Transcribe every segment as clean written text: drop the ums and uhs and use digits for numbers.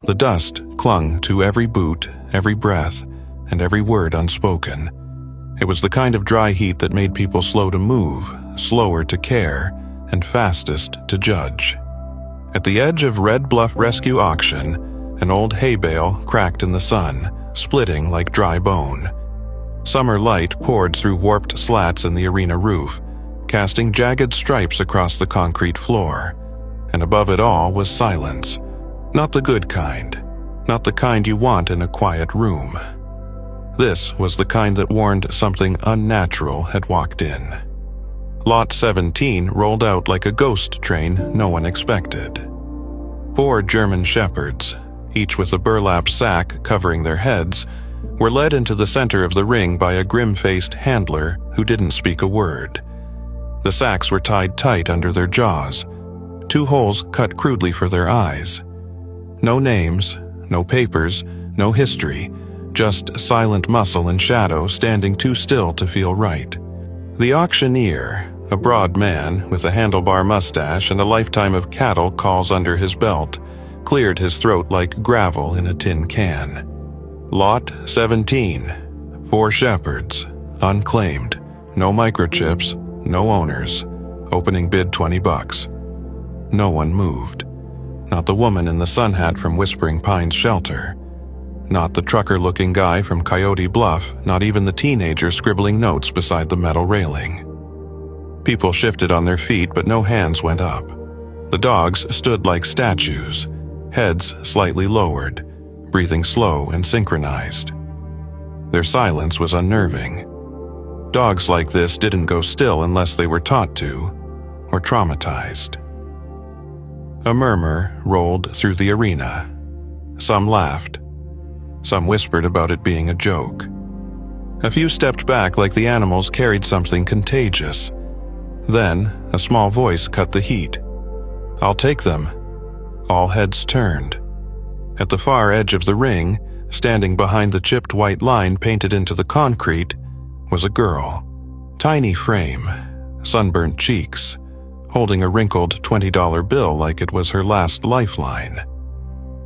The dust clung to every boot, every breath, and every word unspoken. It was the kind of dry heat that made people slow to move, slower to care, and fastest to judge. At the edge of Red Bluff Rescue Auction, an old hay bale cracked in the sun, splitting like dry bone. Summer light poured through warped slats in the arena roof, casting jagged stripes across the concrete floor. And above it all was silence. Not the good kind. Not the kind you want in a quiet room. This was the kind that warned something unnatural had walked in. Lot 17 rolled out like a ghost train no one expected. 4 German shepherds, each with a burlap sack covering their heads, were led into the center of the ring by a grim-faced handler who didn't speak a word. The sacks were tied tight under their jaws, 2 holes cut crudely for their eyes. No names, no papers, no history, just silent muscle and shadow standing too still to feel right. The auctioneer, a broad man with a handlebar mustache and a lifetime of cattle calls under his belt, cleared his throat like gravel in a tin can. Lot 17, 4 shepherds, unclaimed, no microchips, no owners, opening bid $20. No one moved. Not the woman in the sun hat from Whispering Pines shelter. Not the trucker-looking guy from Coyote Bluff, not even the teenager scribbling notes beside the metal railing. People shifted on their feet, but no hands went up. The dogs stood like statues, heads slightly lowered, breathing slow and synchronized. Their silence was unnerving. Dogs like this didn't go still unless they were taught to, or traumatized. A murmur rolled through the arena. Some laughed. Some whispered about it being a joke. A few stepped back like the animals carried something contagious. Then, a small voice cut the heat. "I'll take them." All heads turned. At the far edge of the ring, standing behind the chipped white line painted into the concrete, was a girl. Tiny frame, sunburnt cheeks, holding a wrinkled $20 bill like it was her last lifeline.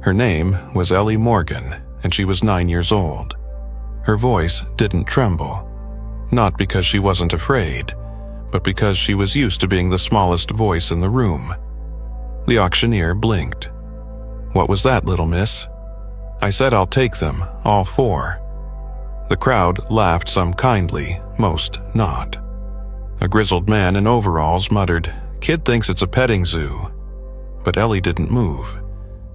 Her name was Ellie Morgan, and she was 9 years old. Her voice didn't tremble, not because she wasn't afraid, but because she was used to being the smallest voice in the room. The auctioneer blinked. "What was that, little miss?" "I said I'll take them, all 4. The crowd laughed, some kindly, most not. A grizzled man in overalls muttered, "Kid thinks it's a petting zoo." But Ellie didn't move.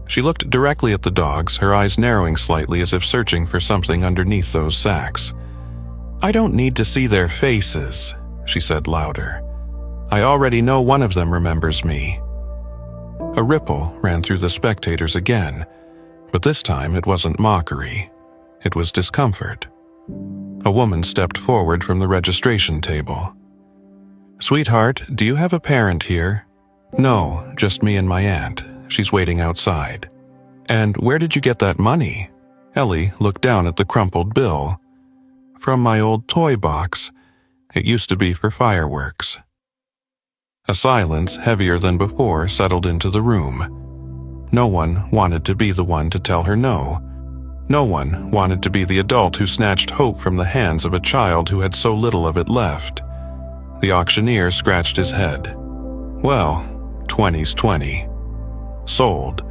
She looked directly at the dogs, her eyes narrowing slightly as if searching for something underneath those sacks. "I don't need to see their faces," she said louder. "I already know one of them remembers me." A ripple ran through the spectators again, but this time it wasn't mockery. It was discomfort. A woman stepped forward from the registration table. "Sweetheart, do you have a parent here?" "No, just me and my aunt. She's waiting outside." "And where did you get that money?" Ellie looked down at the crumpled bill. "From my old toy box. It used to be for fireworks." A silence heavier than before settled into the room. No one wanted to be the one to tell her no. No one wanted to be the adult who snatched hope from the hands of a child who had so little of it left. The auctioneer scratched his head. Well, 20's 20. Sold.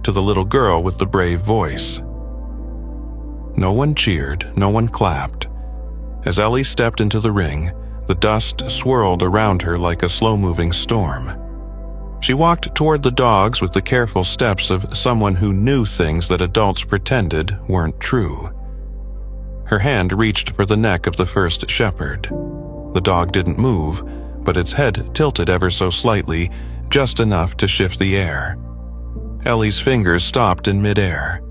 To the little girl with the brave voice. No one cheered, no one clapped. As Ellie stepped into the ring, the dust swirled around her like a slow-moving storm. She walked toward the dogs with the careful steps of someone who knew things that adults pretended weren't true. Her hand reached for the neck of the first shepherd. The dog didn't move, but its head tilted ever so slightly, just enough to shift the air. Ellie's fingers stopped in midair.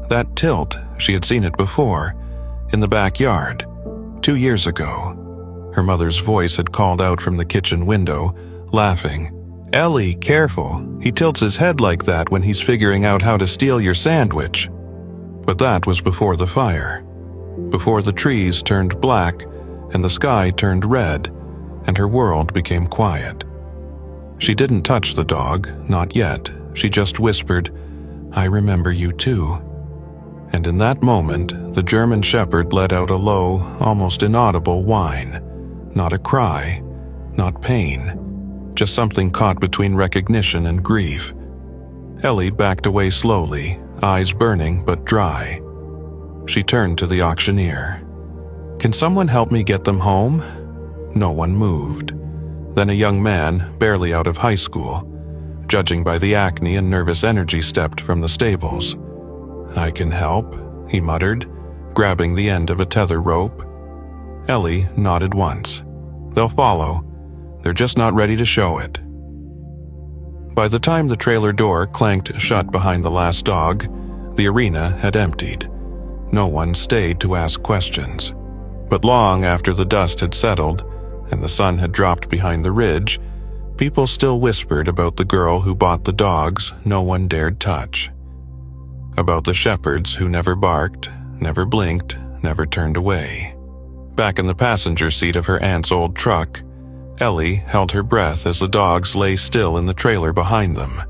That tilt, she had seen it before, in the backyard, 2 years ago. Her mother's voice had called out from the kitchen window, laughing. "Ellie, careful. He tilts his head like that when he's figuring out how to steal your sandwich." But that was before the fire. Before the trees turned black and the sky turned red and her world became quiet. She didn't touch the dog, not yet. She just whispered, I remember you too." And in that moment, the German Shepherd let out a low, almost inaudible whine. Not a cry, not pain, just something caught between recognition and grief. Ellie backed away slowly, eyes burning but dry. She turned to the auctioneer. "Can someone help me get them home?" No one moved. Then a young man, barely out of high school, judging by the acne and nervous energy, stepped from the stables. "I can help," he muttered, grabbing the end of a tether rope. Ellie nodded once. "They'll follow. They're just not ready to show it." By the time the trailer door clanked shut behind the last dog, the arena had emptied. No one stayed to ask questions. But long after the dust had settled and the sun had dropped behind the ridge, people still whispered about the girl who bought the dogs no one dared touch. About the shepherds who never barked, never blinked, never turned away. Back in the passenger seat of her aunt's old truck, Ellie held her breath as the dogs lay still in the trailer behind them.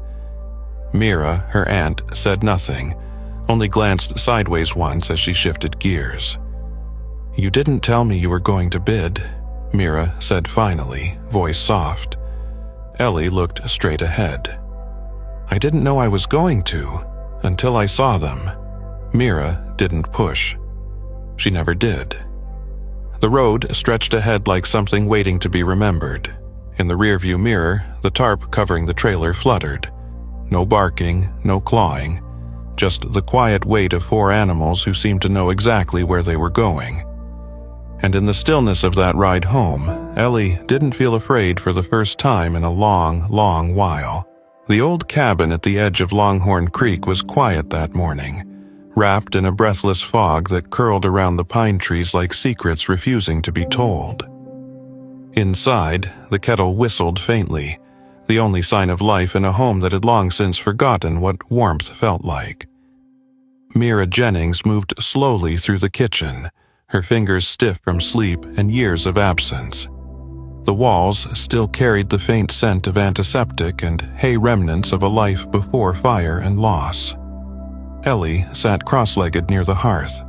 Mira, her aunt, said nothing, only glanced sideways once as she shifted gears. "You didn't tell me you were going to bid," Mira said finally, voice soft. Ellie looked straight ahead. "I didn't know I was going to, until I saw them." Mira didn't push. She never did. The road stretched ahead like something waiting to be remembered. In the rearview mirror, the tarp covering the trailer fluttered. No barking, no clawing, just the quiet weight of 4 animals who seemed to know exactly where they were going. And in the stillness of that ride home, Ellie didn't feel afraid for the first time in a long, long while. The old cabin at the edge of Longhorn Creek was quiet that morning, wrapped in a breathless fog that curled around the pine trees like secrets refusing to be told. Inside, the kettle whistled faintly, the only sign of life in a home that had long since forgotten what warmth felt like. Mira Jennings moved slowly through the kitchen, her fingers stiff from sleep and years of absence. The walls still carried the faint scent of antiseptic and hay remnants of a life before fire and loss. Ellie sat cross-legged near the hearth,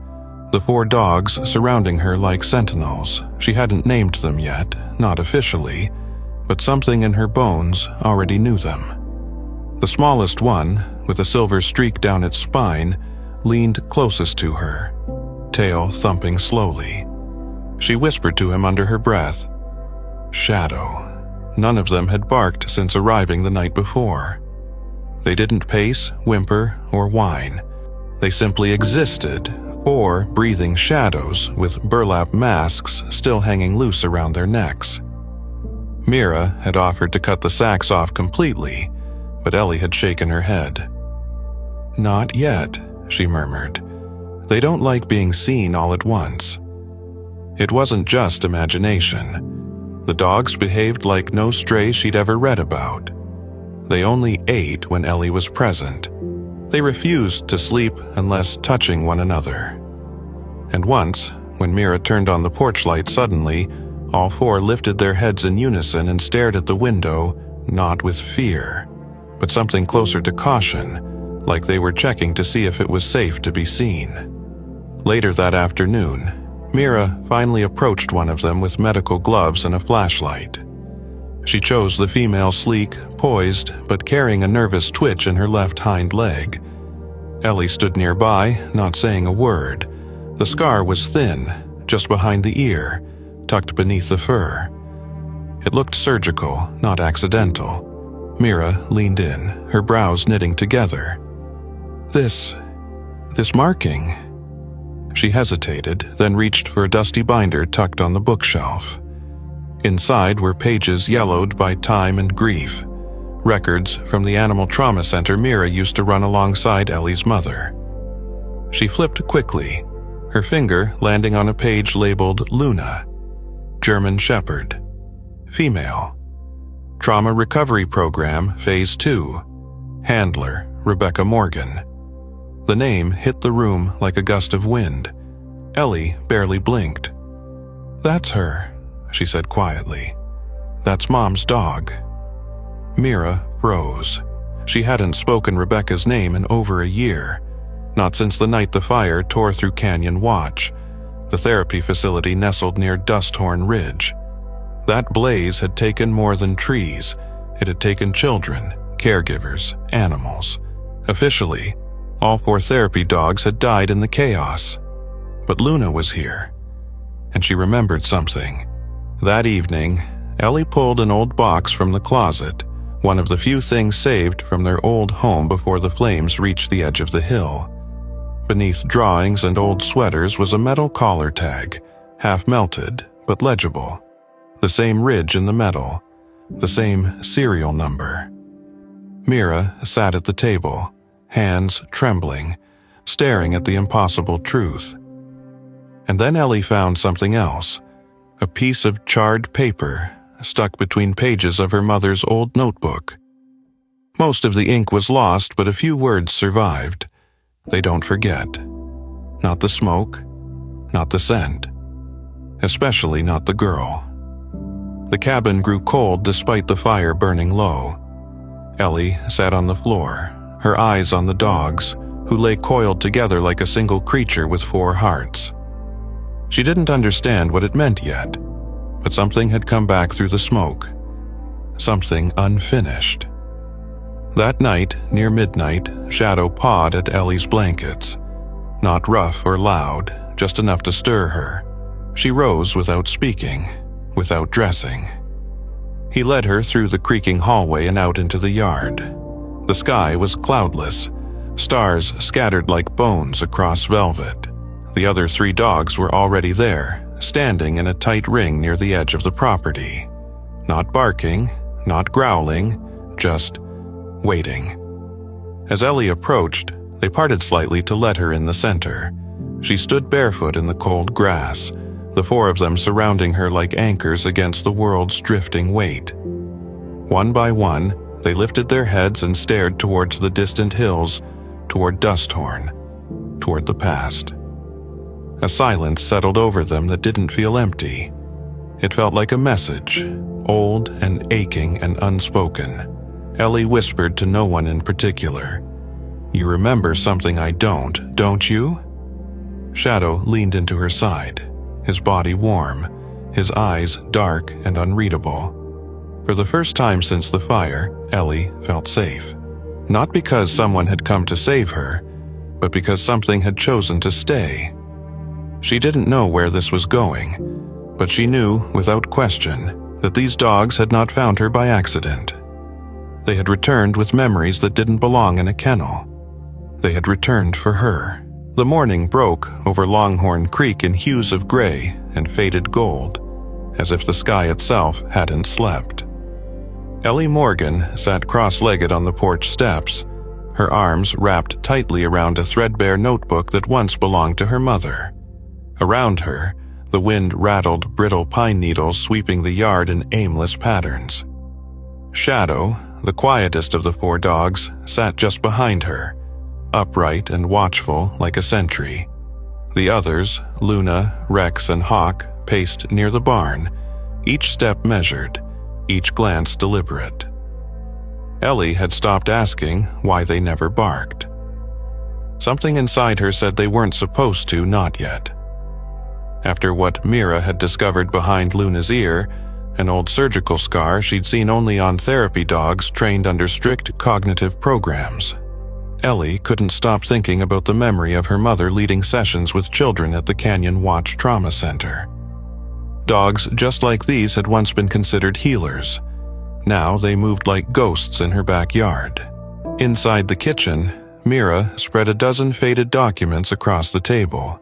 the 4 dogs surrounding her like sentinels. She hadn't named them yet, not officially, but something in her bones already knew them. The smallest one, with a silver streak down its spine, leaned closest to her, tail thumping slowly. She whispered to him under her breath, "Shadow." None of them had barked since arriving the night before. They didn't pace, whimper, or whine. They simply existed, 4 breathing shadows with burlap masks still hanging loose around their necks. Mira had offered to cut the sacks off completely, but Ellie had shaken her head. "Not yet," she murmured. "They don't like being seen all at once." It wasn't just imagination. The dogs behaved like no strays she'd ever read about. They only ate when Ellie was present. They refused to sleep unless touching one another. And once, when Mira turned on the porch light suddenly, all 4 lifted their heads in unison and stared at the window, not with fear, but something closer to caution, like they were checking to see if it was safe to be seen. Later that afternoon, Mira finally approached one of them with medical gloves and a flashlight. She chose the female sleek, poised, but carrying a nervous twitch in her left hind leg. Ellie stood nearby, not saying a word. The scar was thin, just behind the ear, tucked beneath the fur. It looked surgical, not accidental. Mira leaned in, her brows knitting together. This marking." She hesitated, then reached for a dusty binder tucked on the bookshelf. Inside were pages yellowed by time and grief, records from the animal trauma center Mira used to run alongside Ellie's mother. She flipped quickly, her finger landing on a page labeled Luna, German Shepherd, female, Trauma Recovery Program Phase 2, Handler Rebecca Morgan. The name hit the room like a gust of wind. Ellie barely blinked. "That's her," she said quietly. "That's Mom's dog." Mira froze. She hadn't spoken Rebecca's name in over a year, not since the night the fire tore through Canyon Watch, the therapy facility nestled near Dusthorn Ridge. That blaze had taken more than trees. It had taken children, caregivers, animals. Officially, all 4 therapy dogs had died in the chaos. But Luna was here, and she remembered something. That evening, Ellie pulled an old box from the closet, one of the few things saved from their old home before the flames reached the edge of the hill. Beneath drawings and old sweaters was a metal collar tag, half melted but legible. The same ridge in the metal, the same serial number. Mira sat at the table, hands trembling, staring at the impossible truth. And then Ellie found something else, a piece of charred paper stuck between pages of her mother's old notebook. Most of the ink was lost, but a few words survived. They don't forget. Not the smoke, not the scent, especially not the girl. The cabin grew cold despite the fire burning low. Ellie sat on the floor, her eyes on the dogs, who lay coiled together like a single creature with 4 hearts. She didn't understand what it meant yet, but something had come back through the smoke. Something unfinished. That night, near midnight, Shadow pawed at Ellie's blankets. Not rough or loud, just enough to stir her. She rose without speaking, without dressing. He led her through the creaking hallway and out into the yard. The sky was cloudless, stars scattered like bones across velvet. The other 3 dogs were already there, standing in a tight ring near the edge of the property. Not barking, not growling, just waiting. As Ellie approached, they parted slightly to let her in the center. She stood barefoot in the cold grass, the 4 of them surrounding her like anchors against the world's drifting weight. One by one, they lifted their heads and stared towards the distant hills, toward Dusthorn, toward the past. A silence settled over them that didn't feel empty. It felt like a message, old and aching and unspoken. Ellie whispered to no one in particular. "You remember something I don't you?" Shadow leaned into her side, his body warm, his eyes dark and unreadable. For the first time since the fire, Ellie felt safe. Not because someone had come to save her, but because something had chosen to stay. She didn't know where this was going, but she knew, without question, that these dogs had not found her by accident. They had returned with memories that didn't belong in a kennel. They had returned for her. The morning broke over Longhorn Creek in hues of gray and faded gold, as if the sky itself hadn't slept. Ellie Morgan sat cross-legged on the porch steps, her arms wrapped tightly around a threadbare notebook that once belonged to her mother. Around her, the wind rattled brittle pine needles sweeping the yard in aimless patterns. Shadow, the quietest of the 4 dogs, sat just behind her, upright and watchful like a sentry. The others, Luna, Rex, and Hawk, paced near the barn, each step measured, each glance deliberate. Ellie had stopped asking why they never barked. Something inside her said they weren't supposed to, not yet. After what Mira had discovered behind Luna's ear, an old surgical scar she'd seen only on therapy dogs trained under strict cognitive programs, Ellie couldn't stop thinking about the memory of her mother leading sessions with children at the Canyon Watch Trauma Center. Dogs just like these had once been considered healers. Now they moved like ghosts in her backyard. Inside the kitchen, Mira spread a dozen faded documents across the table.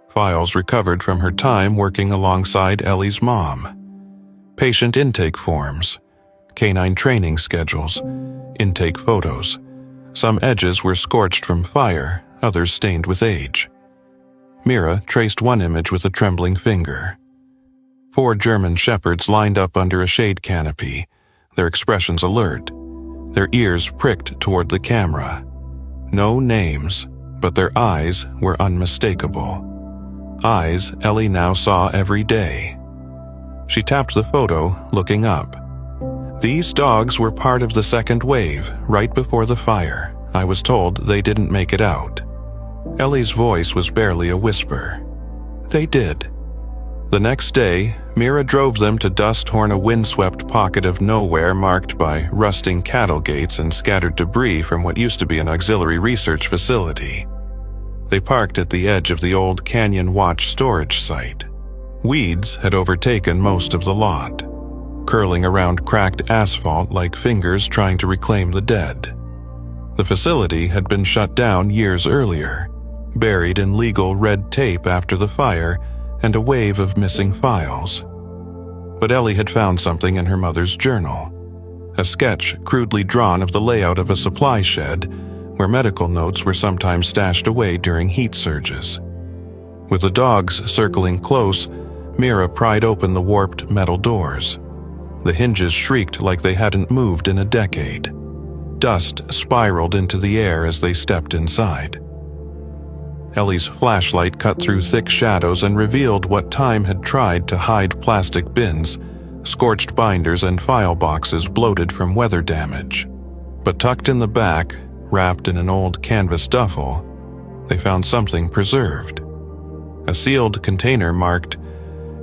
Files recovered from her time working alongside Ellie's mom. Patient intake forms, canine training schedules, intake photos. Some edges were scorched from fire, others stained with age. Mira traced one image with a trembling finger. 4 German shepherds lined up under a shade canopy, their expressions alert, their ears pricked toward the camera. No names, but their eyes were unmistakable. Eyes Ellie now saw every day. She tapped the photo, looking up. These dogs were part of the second wave, right before the fire. I was told they didn't make it out. Ellie's voice was barely a whisper. They did. The next day, Mira drove them to dust-horn a windswept pocket of nowhere marked by rusting cattle gates and scattered debris from what used to be an auxiliary research facility. They parked at the edge of the old Canyon Watch storage site. Weeds had overtaken most of the lot, curling around cracked asphalt like fingers trying to reclaim the dead. The facility had been shut down years earlier, buried in legal red tape after the fire and a wave of missing files. But Ellie had found something in her mother's journal, a sketch crudely drawn of the layout of a supply shed where medical notes were sometimes stashed away during heat surges. With the dogs circling close, Mira pried open the warped metal doors. The hinges shrieked like they hadn't moved in a decade. Dust spiraled into the air as they stepped inside. Ellie's flashlight cut through thick shadows and revealed what time had tried to hide plastic bins, scorched binders and file boxes bloated from weather damage. But tucked in the back, wrapped in an old canvas duffel, they found something preserved. A sealed container marked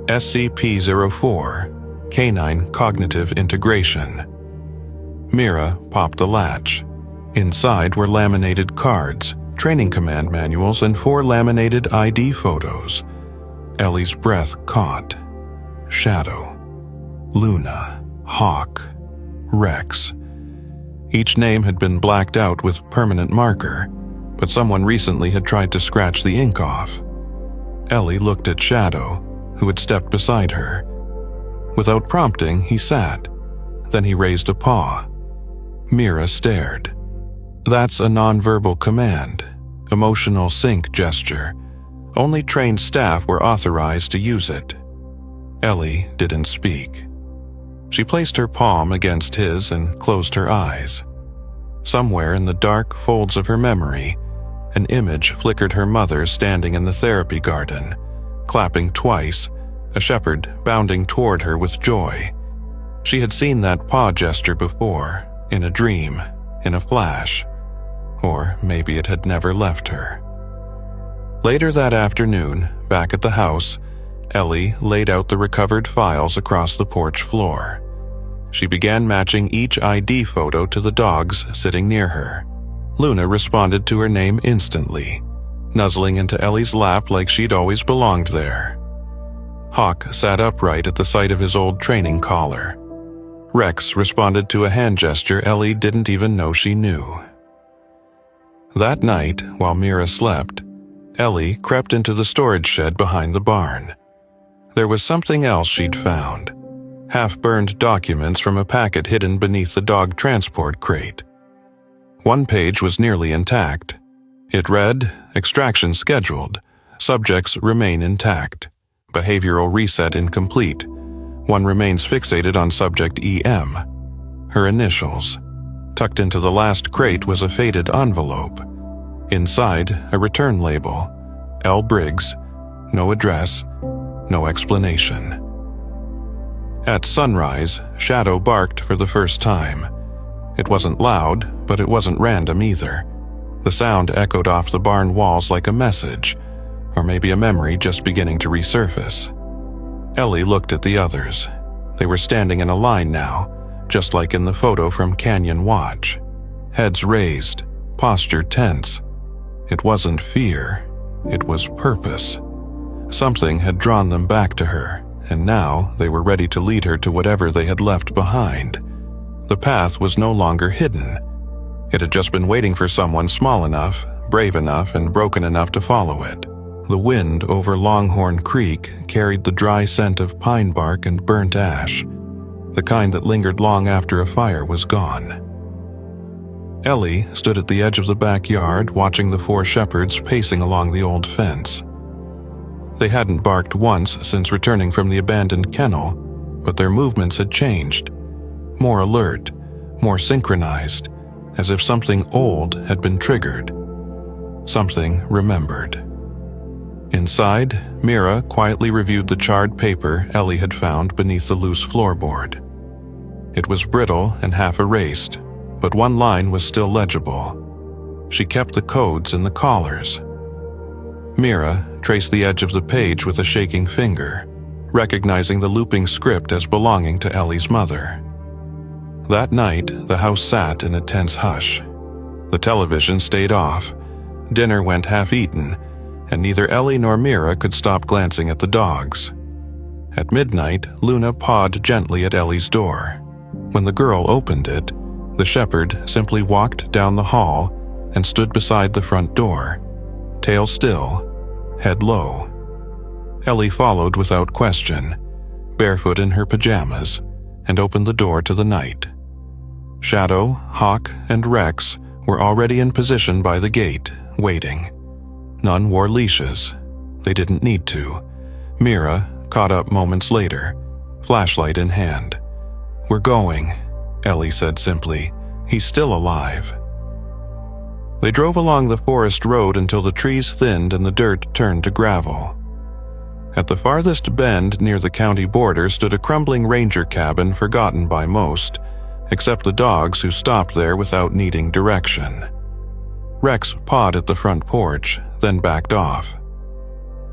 SCP-04, Canine Cognitive Integration. Mira popped the latch. Inside were laminated cards, training command manuals, and 4 laminated ID photos. Ellie's breath caught. Shadow, Luna, Hawk, Rex. Each name had been blacked out with permanent marker, but someone recently had tried to scratch the ink off. Ellie looked at Shadow, who had stepped beside her. Without prompting, he sat. Then he raised a paw. Mira stared. That's a nonverbal command, emotional sync gesture. Only trained staff were authorized to use it. Ellie didn't speak. She placed her palm against his and closed her eyes. Somewhere in the dark folds of her memory, an image flickered her mother standing in the therapy garden, clapping twice, a shepherd bounding toward her with joy. She had seen that paw gesture before, in a dream, in a flash. Or maybe it had never left her. Later that afternoon, back at the house, Ellie laid out the recovered files across the porch floor. She began matching each ID photo to the dogs sitting near her. Luna responded to her name instantly, nuzzling into Ellie's lap like she'd always belonged there. Hawk sat upright at the sight of his old training collar. Rex responded to a hand gesture Ellie didn't even know she knew. That night, while Mira slept, Ellie crept into the storage shed behind the barn. There was something else she'd found. Half-burned documents from a packet hidden beneath the dog transport crate. One page was nearly intact. It read, "Extraction scheduled. Subjects remain intact. Behavioral reset incomplete. One remains fixated on subject EM." Her initials. Tucked into the last crate was a faded envelope. Inside, a return label. L. Briggs. No address. No explanation. At sunrise, Shadow barked for the first time. It wasn't loud, but it wasn't random either. The sound echoed off the barn walls like a message, or maybe a memory just beginning to resurface. Ellie looked at the others. They were standing in a line now, just like in the photo from Canyon Watch. Heads raised, posture tense. It wasn't fear, it was purpose. Something had drawn them back to her, and now they were ready to lead her to whatever they had left behind. The path was no longer hidden. It had just been waiting for someone small enough, brave enough, and broken enough to follow it. The wind over Longhorn Creek carried the dry scent of pine bark and burnt ash, the kind that lingered long after a fire was gone. Ellie stood at the edge of the backyard watching the 4 shepherds pacing along the old fence. They hadn't barked once since returning from the abandoned kennel, but their movements had changed. More alert, more synchronized, as if something old had been triggered. Something remembered. Inside, Mira quietly reviewed the charred paper Ellie had found beneath the loose floorboard. It was brittle and half erased, but one line was still legible. She kept the codes in the collars. Mira traced the edge of the page with a shaking finger, recognizing the looping script as belonging to Ellie's mother. That night, the house sat in a tense hush. The television stayed off, dinner went half-eaten, and neither Ellie nor Mira could stop glancing at the dogs. At midnight, Luna pawed gently at Ellie's door. When the girl opened it, the shepherd simply walked down the hall and stood beside the front door, tail still, head low. Ellie followed without question, barefoot in her pajamas, and opened the door to the night. Shadow, Hawk, and Rex were already in position by the gate, waiting. None wore leashes. They didn't need to. Mira caught up moments later, flashlight in hand. "We're going," Ellie said simply. "He's still alive." They drove along the forest road until the trees thinned and the dirt turned to gravel. At the farthest bend near the county border stood a crumbling ranger cabin forgotten by most, except the dogs who stopped there without needing direction. Rex pawed at the front porch, then backed off.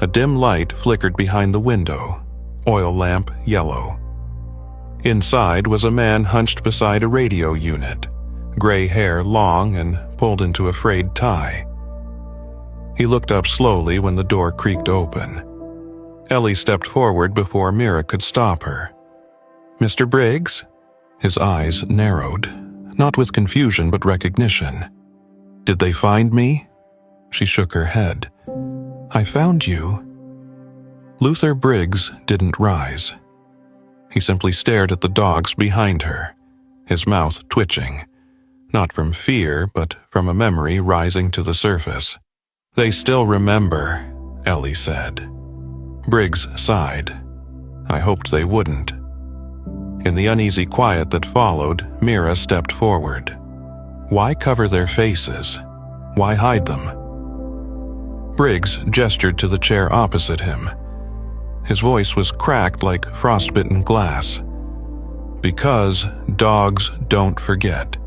A dim light flickered behind the window, oil lamp yellow. Inside was a man hunched beside a radio unit, gray hair long and pulled into a frayed tie. He looked up slowly when the door creaked open. Ellie stepped forward before Mira could stop her. "Mr. Briggs?" His eyes narrowed, not with confusion but recognition. "Did they find me?" She shook her head. "I found you." Luther Briggs didn't rise. He simply stared at the dogs behind her, his mouth twitching, not from fear but from a memory rising to the surface. "They still remember," Ellie said. Briggs sighed. "I hoped they wouldn't." In the uneasy quiet that followed, Mira stepped forward. Why cover their faces? Why hide them? Briggs gestured to the chair opposite him. His voice was cracked like frostbitten glass. "Because dogs don't forget,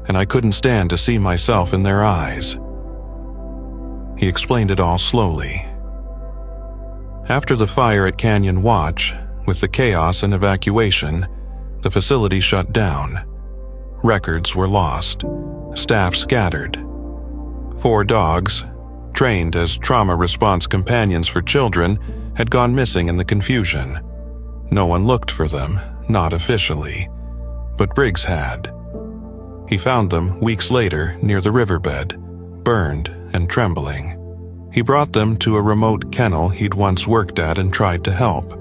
and I couldn't stand to see myself in their eyes." He explained it all slowly. After the fire at Canyon Watch, with the chaos and evacuation, the facility shut down. Records were lost, staff scattered. 4 dogs, trained as trauma response companions for children, had gone missing in the confusion. No one looked for them, not officially, but Briggs had. He found them weeks later near the riverbed, burned and trembling. He brought them to a remote kennel he'd once worked at and tried to help,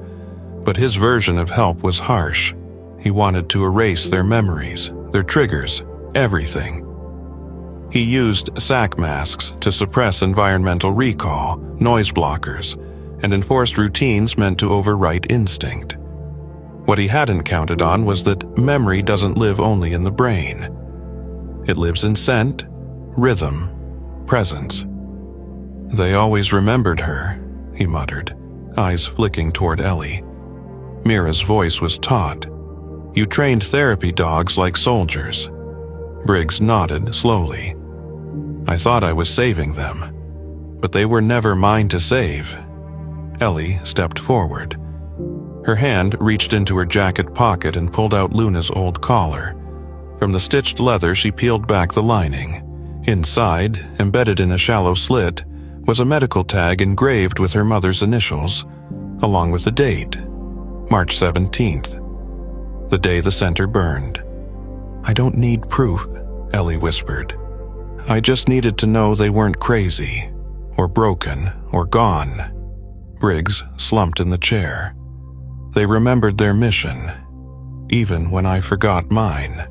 but his version of help was harsh. He wanted to erase their memories, their triggers, everything. He used SAC masks to suppress environmental recall, noise blockers, and enforced routines meant to overwrite instinct. What he hadn't counted on was that memory doesn't live only in the brain. It lives in scent, rhythm, presence. "They always remembered her," he muttered, eyes flicking toward Ellie. Mira's voice was taut. "You trained therapy dogs like soldiers." Briggs nodded slowly. "I thought I was saving them, but they were never mine to save." Ellie stepped forward. Her hand reached into her jacket pocket and pulled out Luna's old collar. From the stitched leather, she peeled back the lining. Inside, embedded in a shallow slit, was a medical tag engraved with her mother's initials, along with the date, March 17th, the day the center burned. "I don't need proof," Ellie whispered. "I just needed to know they weren't crazy, or broken, or gone." Briggs slumped in the chair. "They remembered their mission, even when I forgot mine."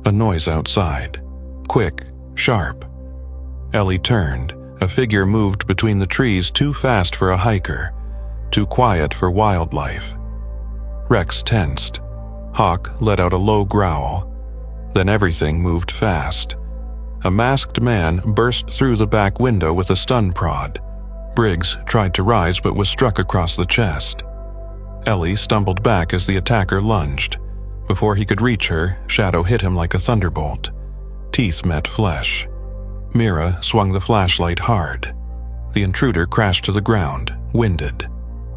A noise outside, quick, sharp. Ellie turned. A figure moved between the trees too fast for a hiker, too quiet for wildlife. Rex tensed. Hawk let out a low growl. Then everything moved fast. A masked man burst through the back window with a stun prod. Briggs tried to rise but was struck across the chest. Ellie stumbled back as the attacker lunged, Before he could reach her, Shadow hit him like a thunderbolt. Teeth met flesh. Mira swung the flashlight hard. The intruder crashed to the ground, winded.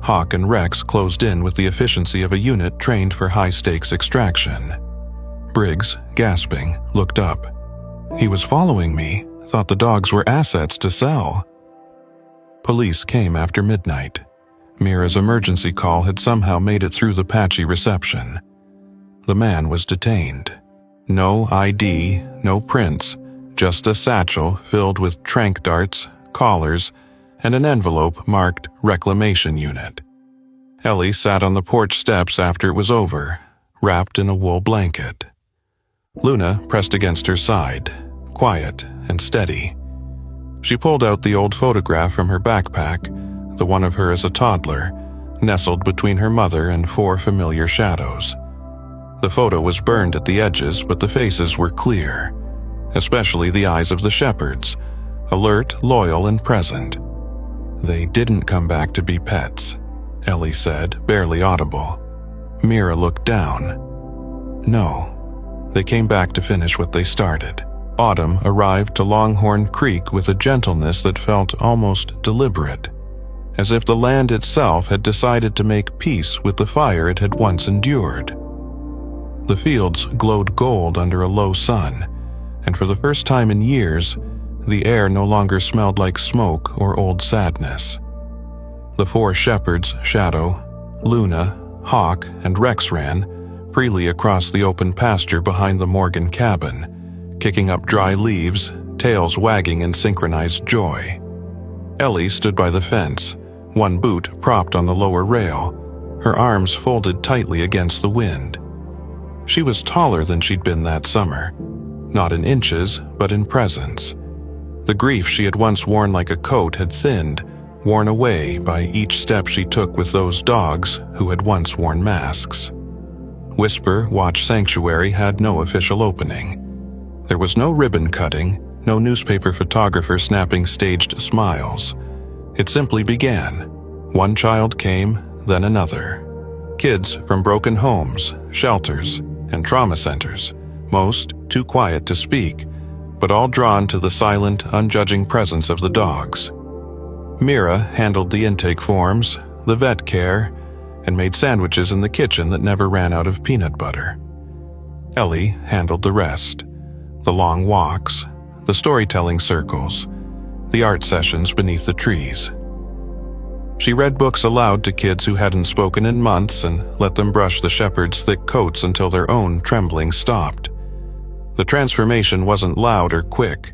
Hawk and Rex closed in with the efficiency of a unit trained for high-stakes extraction. Briggs, gasping, looked up. He was following me, thought the dogs were assets to sell. Police came after midnight. Mira's emergency call had somehow made it through the patchy reception. The man was detained. No ID, no prints, just a satchel filled with tranq darts, collars, and an envelope marked Reclamation Unit. Ellie sat on the porch steps after it was over, wrapped in a wool blanket. Luna pressed against her side, quiet and steady. She pulled out the old photograph from her backpack, the one of her as a toddler, nestled between her mother and 4 familiar shadows. The photo was burned at the edges, but the faces were clear, especially the eyes of the shepherds, alert, loyal, and present. They didn't come back to be pets, Ellie said, barely audible. Mira looked down. No, they came back to finish what they started. Autumn arrived to Longhorn Creek with a gentleness that felt almost deliberate, as if the land itself had decided to make peace with the fire it had once endured. The fields glowed gold under a low sun, and for the first time in years, the air no longer smelled like smoke or old sadness. The 4 shepherds, Shadow, Luna, Hawk, and Rex ran freely across the open pasture behind the Morgan cabin, kicking up dry leaves, tails wagging in synchronized joy. Ellie stood by the fence, one boot propped on the lower rail, her arms folded tightly against the wind. She was taller than she'd been that summer, not in inches, but in presence. The grief she had once worn like a coat had thinned, worn away by each step she took with those dogs who had once worn masks. Whisper Watch Sanctuary had no official opening. There was no ribbon cutting, no newspaper photographer snapping staged smiles. It simply began. One child came, then another. Kids from broken homes, shelters, and trauma centers, most too quiet to speak, but all drawn to the silent, unjudging presence of the dogs. Mira handled the intake forms, the vet care, and made sandwiches in the kitchen that never ran out of peanut butter. Ellie handled the rest. The long walks, the storytelling circles, the art sessions beneath the trees. She read books aloud to kids who hadn't spoken in months and let them brush the shepherd's thick coats until their own trembling stopped. The transformation wasn't loud or quick.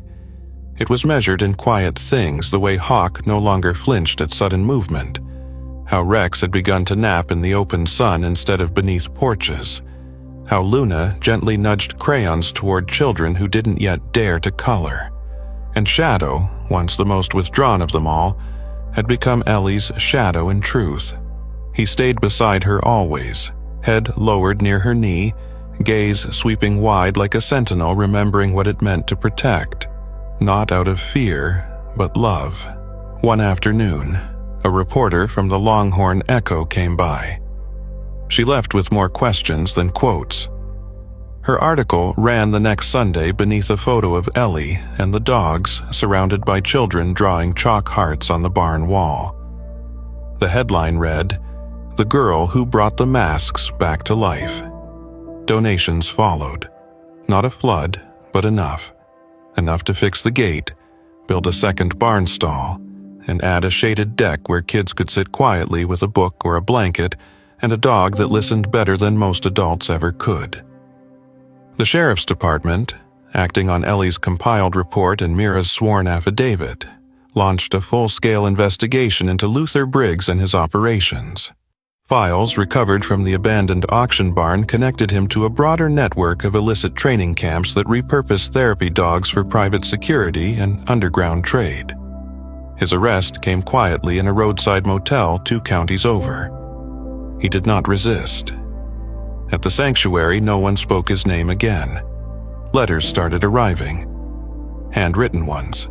It was measured in quiet things, the way Hawk no longer flinched at sudden movement, how Rex had begun to nap in the open sun instead of beneath porches, how Luna gently nudged crayons toward children who didn't yet dare to color, and Shadow, once the most withdrawn of them all, had become Ellie's shadow in truth. He stayed beside her always, head lowered near her knee, gaze sweeping wide like a sentinel remembering what it meant to protect, not out of fear, but love. One afternoon, a reporter from the Longhorn Echo came by. She left with more questions than quotes. Her article ran the next Sunday beneath a photo of Ellie and the dogs surrounded by children drawing chalk hearts on the barn wall. The headline read, "The Girl Who Brought the Masks Back to Life." Donations followed. Not a flood, but enough. Enough to fix the gate, build a second barn stall, and add a shaded deck where kids could sit quietly with a book or a blanket and a dog that listened better than most adults ever could. The sheriff's department, acting on Ellie's compiled report and Mira's sworn affidavit, launched a full-scale investigation into Luther Briggs and his operations. Files recovered from the abandoned auction barn connected him to a broader network of illicit training camps that repurposed therapy dogs for private security and underground trade. His arrest came quietly in a roadside motel 2 counties over. He did not resist. At the sanctuary, no one spoke his name again. Letters started arriving. Handwritten ones.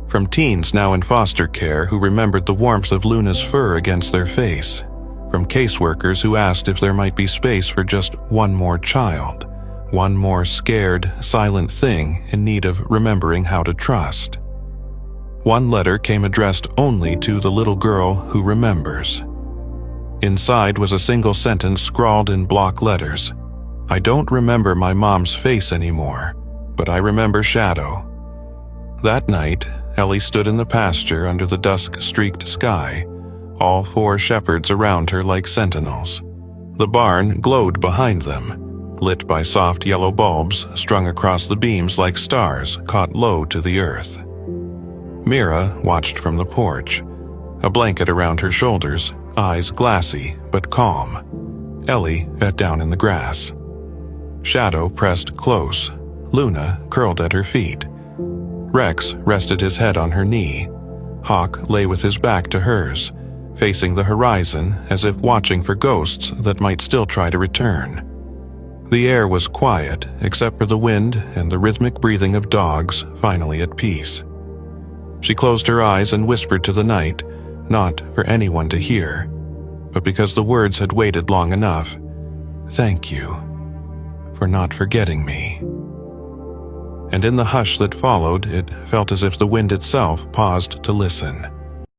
From teens now in foster care who remembered the warmth of Luna's fur against their face. from caseworkers who asked if there might be space for just one more child, one more scared, silent thing in need of remembering how to trust. One letter came addressed only to the little girl who remembers. Inside was a single sentence scrawled in block letters. "I don't remember my mom's face anymore, but I remember Shadow." That night, Ellie stood in the pasture under the dusk-streaked sky, all 4 shepherds around her like sentinels. The barn glowed behind them, lit by soft yellow bulbs strung across the beams like stars caught low to the earth. Mira watched from the porch, a blanket around her shoulders, eyes glassy but calm. Ellie sat down in the grass. Shadow pressed close. Luna curled at her feet. Rex rested his head on her knee. Hawk lay with his back to hers, facing the horizon as if watching for ghosts that might still try to return. The air was quiet except for the wind and the rhythmic breathing of dogs finally at peace. She closed her eyes and whispered to the night, not for anyone to hear, but because the words had waited long enough. "Thank you for not forgetting me." And in the hush that followed, it felt as if the wind itself paused to listen.